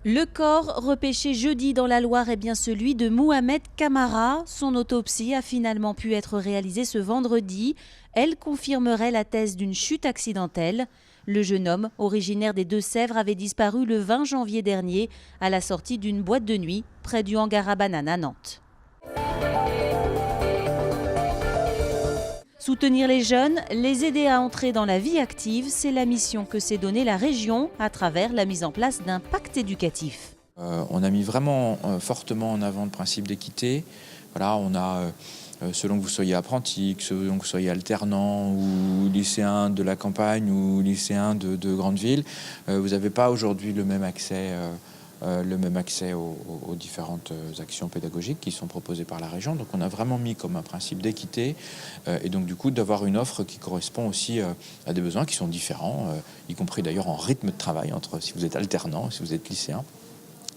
Le corps repêché jeudi dans la Loire est bien celui de Mohamed Camara. Son autopsie a finalement pu être réalisée ce vendredi. Elle confirmerait la thèse d'une chute accidentelle. Le jeune homme, originaire des Deux-Sèvres, avait disparu le 20 janvier dernier à la sortie d'une boîte de nuit près du hangar à bananes à Nantes. Soutenir les jeunes, les aider à entrer dans la vie active, c'est la mission que s'est donnée la région à travers la mise en place d'un pacte éducatif. On a mis vraiment fortement en avant le principe d'équité. Voilà, on a, selon que vous soyez apprenti, selon que vous soyez alternant ou lycéen de la campagne ou lycéen de grande ville, vous n'avez pas aujourd'hui le même accès aux différentes actions pédagogiques qui sont proposées par la région. Donc on a vraiment mis comme un principe d'équité et donc du coup d'avoir une offre qui correspond aussi à des besoins qui sont différents, y compris d'ailleurs en rythme de travail entre si vous êtes alternant, si vous êtes lycéen.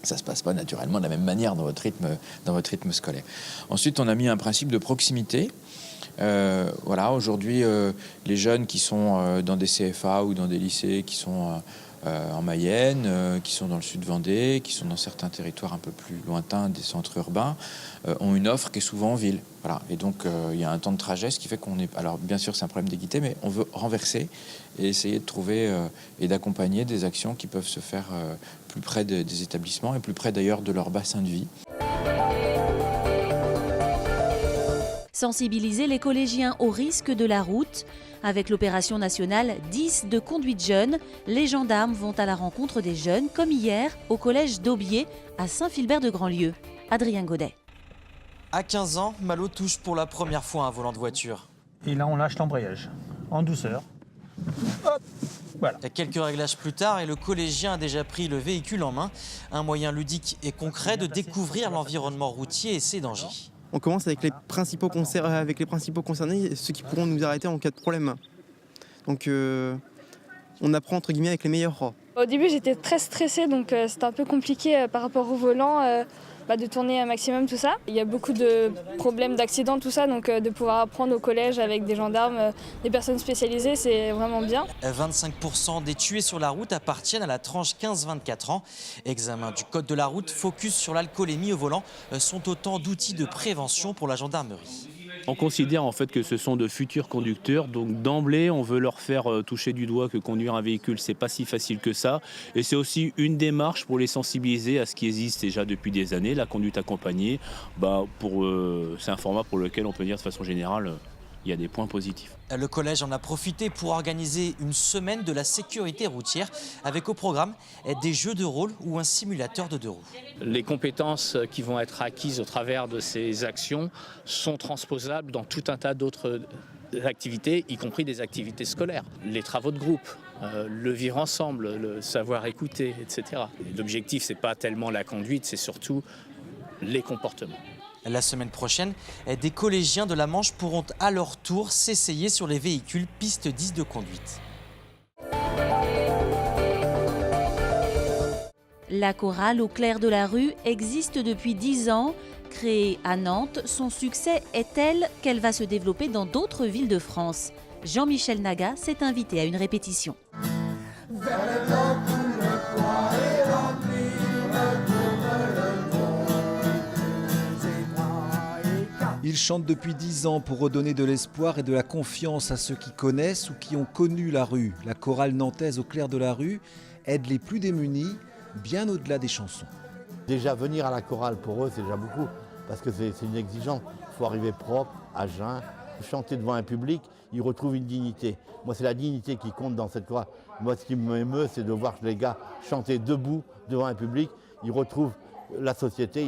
Ça ne se passe pas naturellement de la même manière dans votre rythme scolaire. Ensuite, on a mis un principe de proximité. Voilà, aujourd'hui, les jeunes qui sont dans des CFA ou dans des lycées qui sont en Mayenne, qui sont dans le sud Vendée, qui sont dans certains territoires un peu plus lointains des centres urbains, ont une offre qui est souvent en ville. Voilà. Et donc, il y a un temps de trajet, ce qui fait qu'on est... Alors, bien sûr, c'est un problème d'équité, mais on veut renverser et essayer de trouver et d'accompagner des actions qui peuvent se faire plus près des établissements et plus près d'ailleurs de leur bassin de vie. Sensibiliser les collégiens au risque de la route. Avec l'opération nationale 10 de conduite jeune, les gendarmes vont à la rencontre des jeunes, comme hier, au collège d'Aubier, à Saint-Philbert-de-Grandlieu. Adrien Godet. À 15 ans, Malo touche pour la première fois un volant de voiture. Et là, on lâche l'embrayage, en douceur. Hop, voilà. Quelques réglages plus tard, et le collégien a déjà pris le véhicule en main. Un moyen ludique et concret de découvrir l'environnement routier et ses dangers. On commence avec les principaux concernés, ceux qui pourront nous arrêter en cas de problème. Donc on apprend entre guillemets avec les meilleurs. Au début j'étais très stressée, donc c'était un peu compliqué par rapport au volant de tourner un maximum tout ça. Il y a beaucoup de problèmes d'accidents, tout ça, donc de pouvoir apprendre au collège avec des gendarmes, des personnes spécialisées, c'est vraiment bien. 25% des tués sur la route appartiennent à la tranche 15-24 ans. Examen du code de la route, focus sur l'alcoolémie au volant sont autant d'outils de prévention pour la gendarmerie. On considère en fait que ce sont de futurs conducteurs, donc d'emblée on veut leur faire toucher du doigt que conduire un véhicule c'est pas si facile que ça, et c'est aussi une démarche pour les sensibiliser à ce qui existe déjà depuis des années, la conduite accompagnée. C'est un format pour lequel on peut dire de façon générale il y a des points positifs. Le collège en a profité pour organiser une semaine de la sécurité routière avec au programme des jeux de rôle ou un simulateur de deux roues. Les compétences qui vont être acquises au travers de ces actions sont transposables dans tout un tas d'autres activités, y compris des activités scolaires. Les travaux de groupe, le vivre ensemble, le savoir écouter, etc. L'objectif, ce n'est pas tellement la conduite, c'est surtout les comportements. La semaine prochaine, des collégiens de la Manche pourront à leur tour s'essayer sur les véhicules piste 10 de conduite. La chorale au clair de la rue existe depuis 10 ans. Créée à Nantes, son succès est tel qu'elle va se développer dans d'autres villes de France. Jean-Michel Naga s'est invité à une répétition. Il chante depuis 10 ans pour redonner de l'espoir et de la confiance à ceux qui connaissent ou qui ont connu la rue. La chorale nantaise au clair de la rue aide les plus démunis, bien au-delà des chansons. Déjà venir à la chorale pour eux c'est déjà beaucoup, parce que c'est une exigence. Il faut arriver propre, à jeun, chanter devant un public, ils retrouvent une dignité. Moi c'est la dignité qui compte dans cette chorale. Moi ce qui m'émeut c'est de voir les gars chanter debout devant un public, ils retrouvent la société,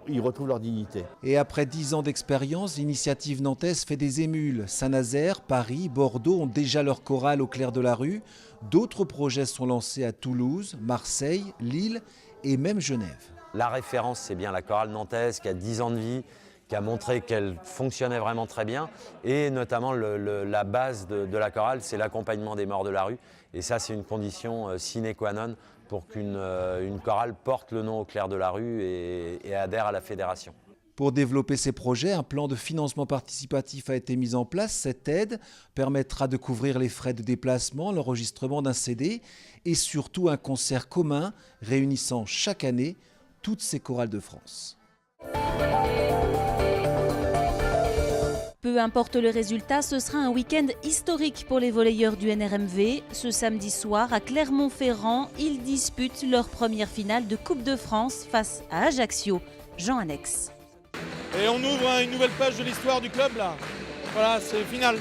ils retrouvent leur dignité. Et après 10 ans d'expérience, l'initiative nantaise fait des émules. Saint-Nazaire, Paris, Bordeaux ont déjà leur chorale au clair de la rue. D'autres projets sont lancés à Toulouse, Marseille, Lille et même Genève. La référence, c'est bien la chorale nantaise qui a 10 ans de vie, qui a montré qu'elle fonctionnait vraiment très bien. Et notamment, la base de la chorale, c'est l'accompagnement des morts de la rue. Et ça, c'est une condition sine qua non pour qu'une chorale porte le nom au clair de la rue et adhère à la fédération. Pour développer ces projets, un plan de financement participatif a été mis en place. Cette aide permettra de couvrir les frais de déplacement, l'enregistrement d'un CD et surtout un concert commun réunissant chaque année toutes ces chorales de France. Peu importe le résultat, ce sera un week-end historique pour les volleyeurs du NRMV. Ce samedi soir, à Clermont-Ferrand, ils disputent leur première finale de Coupe de France face à Ajaccio. Jean Annex. Et on ouvre une nouvelle page de l'histoire du club là. Voilà, c'est final.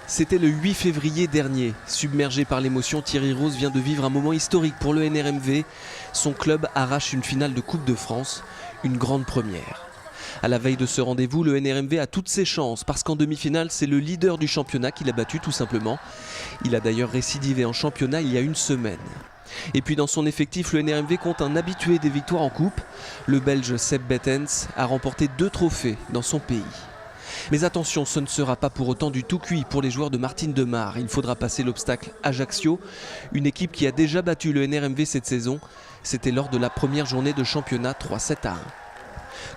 C'était le 8 février dernier. Submergé par l'émotion, Thierry Rose vient de vivre un moment historique pour le NRMV. Son club arrache une finale de Coupe de France, une grande première. À la veille de ce rendez-vous, le NRMV a toutes ses chances parce qu'en demi-finale, c'est le leader du championnat qui l'a battu tout simplement. Il a d'ailleurs récidivé en championnat il y a une semaine. Et puis dans son effectif, le NRMV compte un habitué des victoires en coupe. Le Belge Seb Bettens a remporté 2 trophées dans son pays. Mais attention, ce ne sera pas pour autant du tout cuit pour les joueurs de Martine Demar. Il faudra passer l'obstacle Ajaccio, une équipe qui a déjà battu le NRMV cette saison. C'était lors de la première journée de championnat 3-7-1.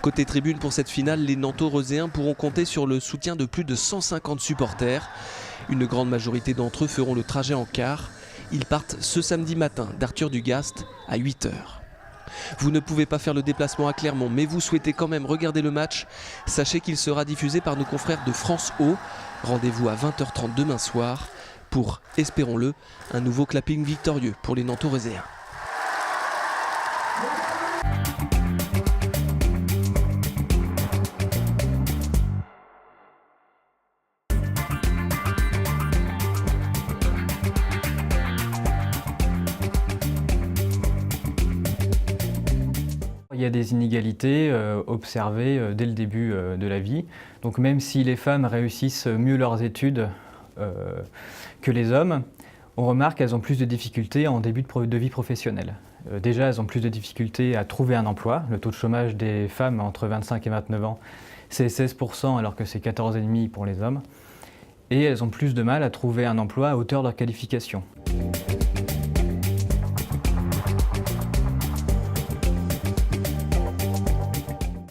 Côté tribune pour cette finale, les Nantais-Reuséens pourront compter sur le soutien de plus de 150 supporters. Une grande majorité d'entre eux feront le trajet en car. Ils partent ce samedi matin d'Arthur Dugast à 8 h. Vous ne pouvez pas faire le déplacement à Clermont, mais vous souhaitez quand même regarder le match. Sachez qu'il sera diffusé par nos confrères de France O. Rendez-vous à 20 h 30 demain soir pour, espérons-le, un nouveau clapping victorieux pour les Nantais-Reuséens. Il y a des inégalités observées dès le début de la vie. Donc même si les femmes réussissent mieux leurs études que les hommes, on remarque qu'elles ont plus de difficultés en début de vie professionnelle. Déjà, elles ont plus de difficultés à trouver un emploi. Le taux de chômage des femmes entre 25 et 29 ans, c'est 16% alors que c'est 14,5% pour les hommes. Et elles ont plus de mal à trouver un emploi à hauteur de leur qualification.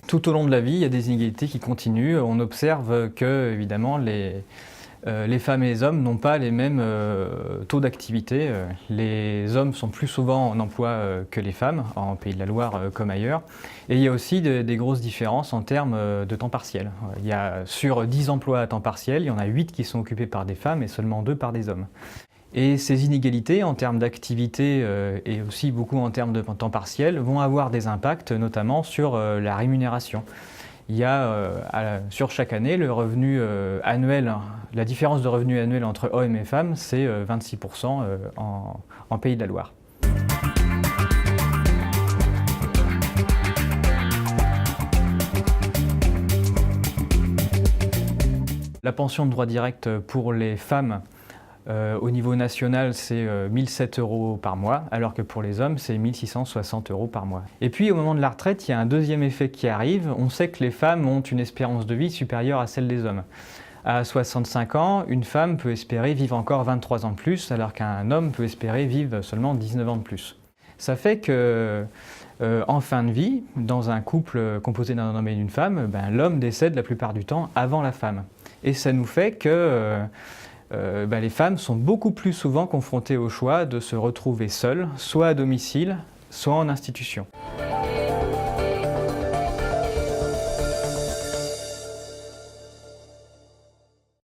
Tout au long de la vie, il y a des inégalités qui continuent. On observe que, évidemment, les femmes et les hommes n'ont pas les mêmes taux d'activité. Les hommes sont plus souvent en emploi que les femmes, en Pays de la Loire comme ailleurs. Et il y a aussi des grosses différences en termes de temps partiel. Il y a sur 10 emplois à temps partiel, il y en a 8 qui sont occupés par des femmes et seulement 2 par des hommes. Et ces inégalités en termes d'activité et aussi beaucoup en termes de temps partiel vont avoir des impacts notamment sur la rémunération. Il y a sur chaque année le revenu annuel, la différence de revenu annuel entre hommes et femmes, c'est 26% en Pays de la Loire. La pension de droit direct pour les femmes au niveau national, c'est 1 007 € par mois, alors que pour les hommes, c'est 1 660 € par mois. Et puis, au moment de la retraite, il y a un deuxième effet qui arrive. On sait que les femmes ont une espérance de vie supérieure à celle des hommes. À 65 ans, une femme peut espérer vivre encore 23 ans de plus, alors qu'un homme peut espérer vivre seulement 19 ans de plus. Ça fait que, en fin de vie, dans un couple composé d'un homme et d'une femme, l'homme décède la plupart du temps avant la femme. Et ça nous fait que les femmes sont beaucoup plus souvent confrontées au choix de se retrouver seules, soit à domicile, soit en institution.